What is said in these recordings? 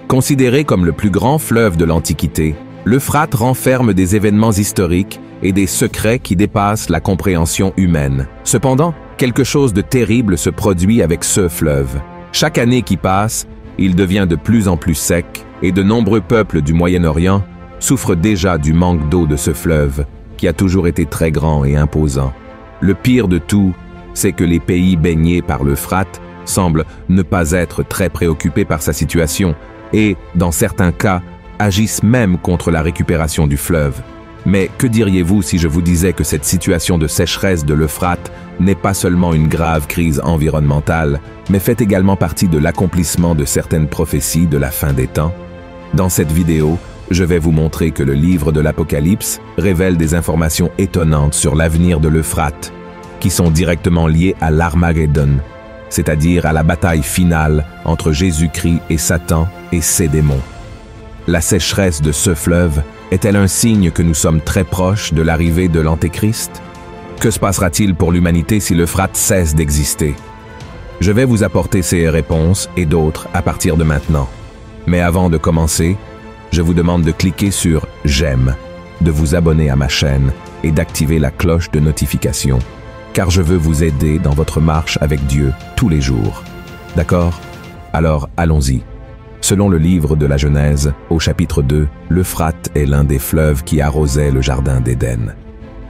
Considéré comme le plus grand fleuve de l'Antiquité, l'Euphrate renferme des événements historiques et des secrets qui dépassent la compréhension humaine. Cependant, quelque chose de terrible se produit avec ce fleuve. Chaque année qui passe, il devient de plus en plus sec et de nombreux peuples du Moyen-Orient souffrent déjà du manque d'eau de ce fleuve, qui a toujours été très grand et imposant. Le pire de tout, c'est que les pays baignés par l'Euphrate semblent ne pas être très préoccupés par sa situation et, dans certains cas, agissent même contre la récupération du fleuve. Mais que diriez-vous si je vous disais que cette situation de sécheresse de l'Euphrate n'est pas seulement une grave crise environnementale, mais fait également partie de l'accomplissement de certaines prophéties de la fin des temps? Dans cette vidéo, je vais vous montrer que le livre de l'Apocalypse révèle des informations étonnantes sur l'avenir de l'Euphrate, qui sont directement liées à l'Armageddon, c'est-à-dire à la bataille finale entre Jésus-Christ et Satan et ses démons. La sécheresse de ce fleuve est-elle un signe que nous sommes très proches de l'arrivée de l'Antéchrist? Que se passera-t-il pour l'humanité si l'Euphrate cesse d'exister? Je vais vous apporter ces réponses et d'autres à partir de maintenant. Mais avant de commencer, je vous demande de cliquer sur « J'aime », de vous abonner à ma chaîne et d'activer la cloche de notification, car je veux vous aider dans votre marche avec Dieu tous les jours. D'accord? Alors allons-y. Selon le livre de la Genèse, au chapitre 2, l'Euphrate est l'un des fleuves qui arrosait le jardin d'Éden.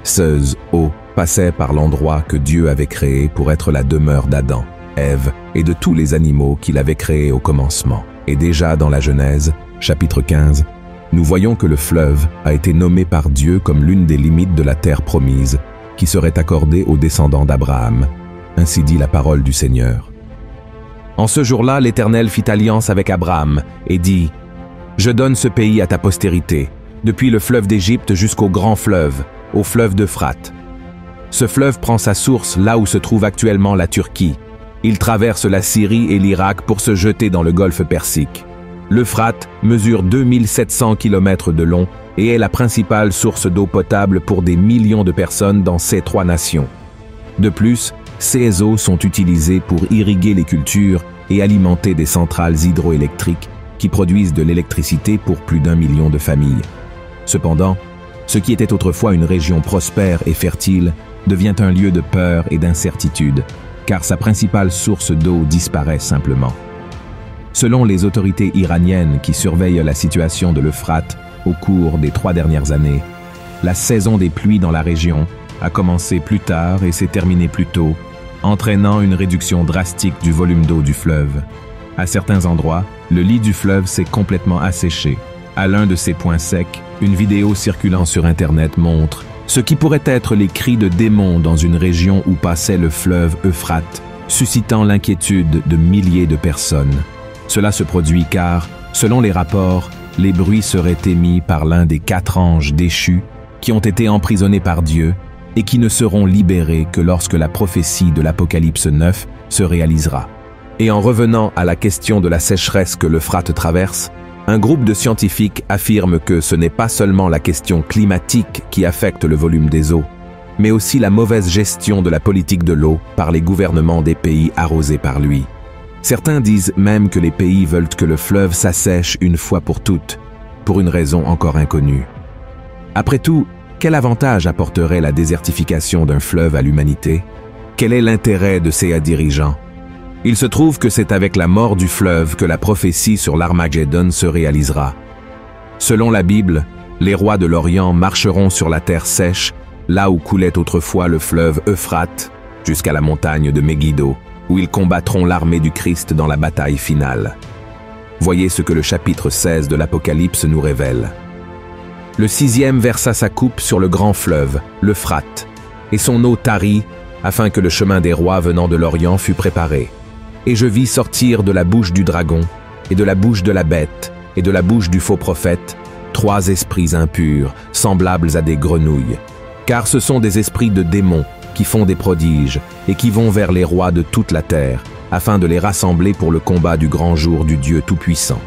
Ces eaux passaient par l'endroit que Dieu avait créé pour être la demeure d'Adam, Ève et de tous les animaux qu'il avait créés au commencement. Et déjà dans la Genèse, chapitre 15, nous voyons que le fleuve a été nommé par Dieu comme l'une des limites de la terre promise qui serait accordée aux descendants d'Abraham. Ainsi dit la parole du Seigneur. En ce jour-là, l'Éternel fit alliance avec Abraham et dit « Je donne ce pays à ta postérité, depuis le fleuve d'Égypte jusqu'au grand fleuve, au fleuve d'Euphrate. Ce fleuve prend sa source là où se trouve actuellement la Turquie. Il traverse la Syrie et l'Irak pour se jeter dans le golfe Persique. L'Euphrate mesure 2700 km de long et est la principale source d'eau potable pour des millions de personnes dans ces trois nations. De plus, ces eaux sont utilisées pour irriguer les cultures et alimenter des centrales hydroélectriques qui produisent de l'électricité pour plus d'1 million de familles. Cependant, ce qui était autrefois une région prospère et fertile devient un lieu de peur et d'incertitude, car sa principale source d'eau disparaît simplement. Selon les autorités iraniennes qui surveillent la situation de l'Euphrate au cours des 3 dernières années, la saison des pluies dans la région a commencé plus tard et s'est terminée plus tôt, entraînant une réduction drastique du volume d'eau du fleuve. À certains endroits, le lit du fleuve s'est complètement asséché. À l'un de ces points secs, une vidéo circulant sur Internet montre ce qui pourrait être les cris de démons dans une région où passait le fleuve Euphrate, suscitant l'inquiétude de milliers de personnes. Cela se produit car, selon les rapports, les bruits seraient émis par l'un des 4 anges déchus qui ont été emprisonnés par Dieu et qui ne seront libérés que lorsque la prophétie de l'Apocalypse 9 se réalisera. Et en revenant à la question de la sécheresse que l'Euphrate traverse, un groupe de scientifiques affirme que ce n'est pas seulement la question climatique qui affecte le volume des eaux, mais aussi la mauvaise gestion de la politique de l'eau par les gouvernements des pays arrosés par lui. Certains disent même que les pays veulent que le fleuve s'assèche une fois pour toutes, pour une raison encore inconnue. Après tout, quel avantage apporterait la désertification d'un fleuve à l'humanité? Quel est l'intérêt de ces dirigeants? Il se trouve que c'est avec la mort du fleuve que la prophétie sur l'Armageddon se réalisera. Selon la Bible, les rois de l'Orient marcheront sur la terre sèche, là où coulait autrefois le fleuve Euphrate, jusqu'à la montagne de Megiddo, où ils combattront l'armée du Christ dans la bataille finale. Voyez ce que le chapitre 16 de l'Apocalypse nous révèle. Le 6e versa sa coupe sur le grand fleuve, l'Euphrate, et son eau tarit, afin que le chemin des rois venant de l'Orient fût préparé. Et je vis sortir de la bouche du dragon, et de la bouche de la bête, et de la bouche du faux prophète, 3 esprits impurs, semblables à des grenouilles. Car ce sont des esprits de démons qui font des prodiges, et qui vont vers les rois de toute la terre, afin de les rassembler pour le combat du grand jour du Dieu Tout-Puissant.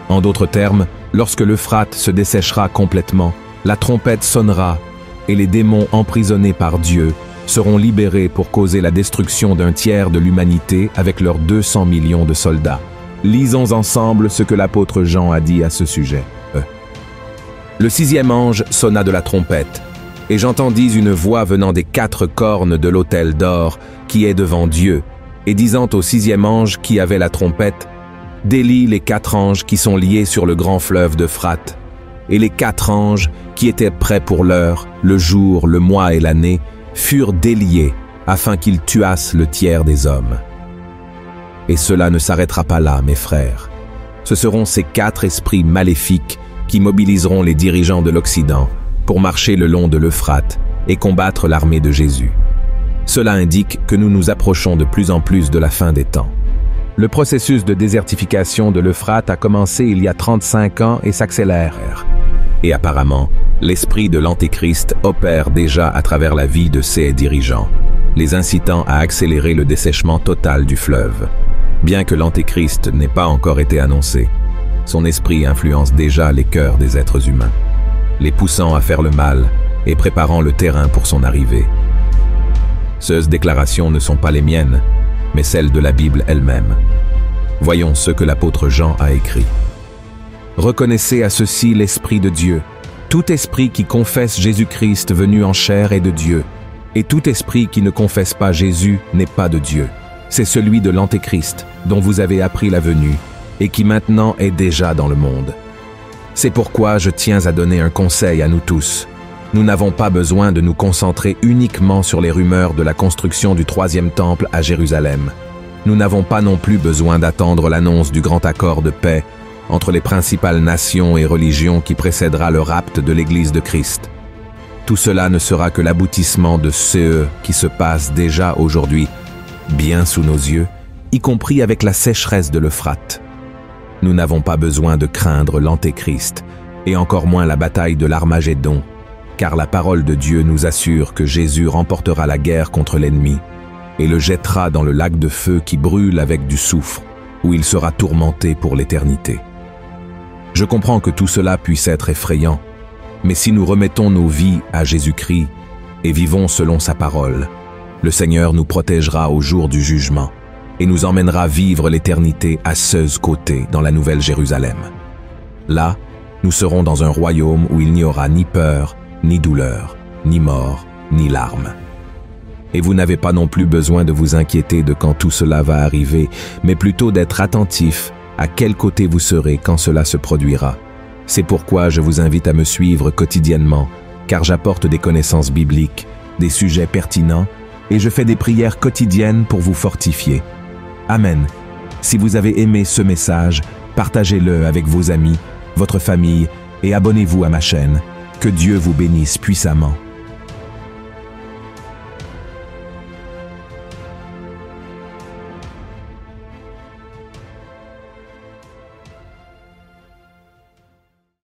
En d'autres termes, lorsque l'Euphrate se desséchera complètement, la trompette sonnera, et les démons emprisonnés par Dieu seront libérés pour causer la destruction d'un tiers de l'humanité avec leurs 200 millions de soldats. Lisons ensemble ce que l'apôtre Jean a dit à ce sujet. Le 6e ange sonna de la trompette, et j'entendis une voix venant des 4 cornes de l'autel d'or qui est devant Dieu, et disant au 6e ange qui avait la trompette, « Délie les 4 anges qui sont liés sur le grand fleuve d'Euphrate. » Et les 4 anges qui étaient prêts pour l'heure, le jour, le mois et l'année, furent déliés afin qu'ils tuassent le tiers des hommes. Et cela ne s'arrêtera pas là, mes frères. Ce seront ces 4 esprits maléfiques qui mobiliseront les dirigeants de l'Occident pour marcher le long de l'Euphrate et combattre l'armée de Jésus. Cela indique que nous nous approchons de plus en plus de la fin des temps. Le processus de désertification de l'Euphrate a commencé il y a 35 ans et s'accélère. Et apparemment, l'esprit de l'Antéchrist opère déjà à travers la vie de ses dirigeants, les incitant à accélérer le dessèchement total du fleuve. Bien que l'Antéchrist n'ait pas encore été annoncé, son esprit influence déjà les cœurs des êtres humains, les poussant à faire le mal et préparant le terrain pour son arrivée. Ces déclarations ne sont pas les miennes, mais celles de la Bible elle-même. Voyons ce que l'apôtre Jean a écrit. « Reconnaissez à ceci l'Esprit de Dieu. Tout esprit qui confesse Jésus-Christ venu en chair est de Dieu, et tout esprit qui ne confesse pas Jésus n'est pas de Dieu. C'est celui de l'Antéchrist, dont vous avez appris la venue, et qui maintenant est déjà dans le monde. C'est pourquoi je tiens à donner un conseil à nous tous. Nous n'avons pas besoin de nous concentrer uniquement sur les rumeurs de la construction du 3e temple à Jérusalem. Nous n'avons pas non plus besoin d'attendre l'annonce du grand accord de paix entre les principales nations et religions qui précédera le rapt de l'Église de Christ. Tout cela ne sera que l'aboutissement de ce qui se passe déjà aujourd'hui, bien sous nos yeux, y compris avec la sécheresse de l'Euphrate. Nous n'avons pas besoin de craindre l'Antéchrist, et encore moins la bataille de l'Armagédon, car la parole de Dieu nous assure que Jésus remportera la guerre contre l'ennemi et le jettera dans le lac de feu qui brûle avec du soufre, où il sera tourmenté pour l'éternité. Je comprends que tout cela puisse être effrayant, mais si nous remettons nos vies à Jésus-Christ et vivons selon sa parole, le Seigneur nous protégera au jour du jugement et nous emmènera vivre l'éternité à ses côtés dans la Nouvelle Jérusalem. Là, nous serons dans un royaume où il n'y aura ni peur, ni douleur, ni mort, ni larmes. Et vous n'avez pas non plus besoin de vous inquiéter de quand tout cela va arriver, mais plutôt d'être attentif à quel côté vous serez quand cela se produira. C'est pourquoi je vous invite à me suivre quotidiennement, car j'apporte des connaissances bibliques, des sujets pertinents, et je fais des prières quotidiennes pour vous fortifier. Amen. Si vous avez aimé ce message, partagez-le avec vos amis, votre famille, et abonnez-vous à ma chaîne. Que Dieu vous bénisse puissamment.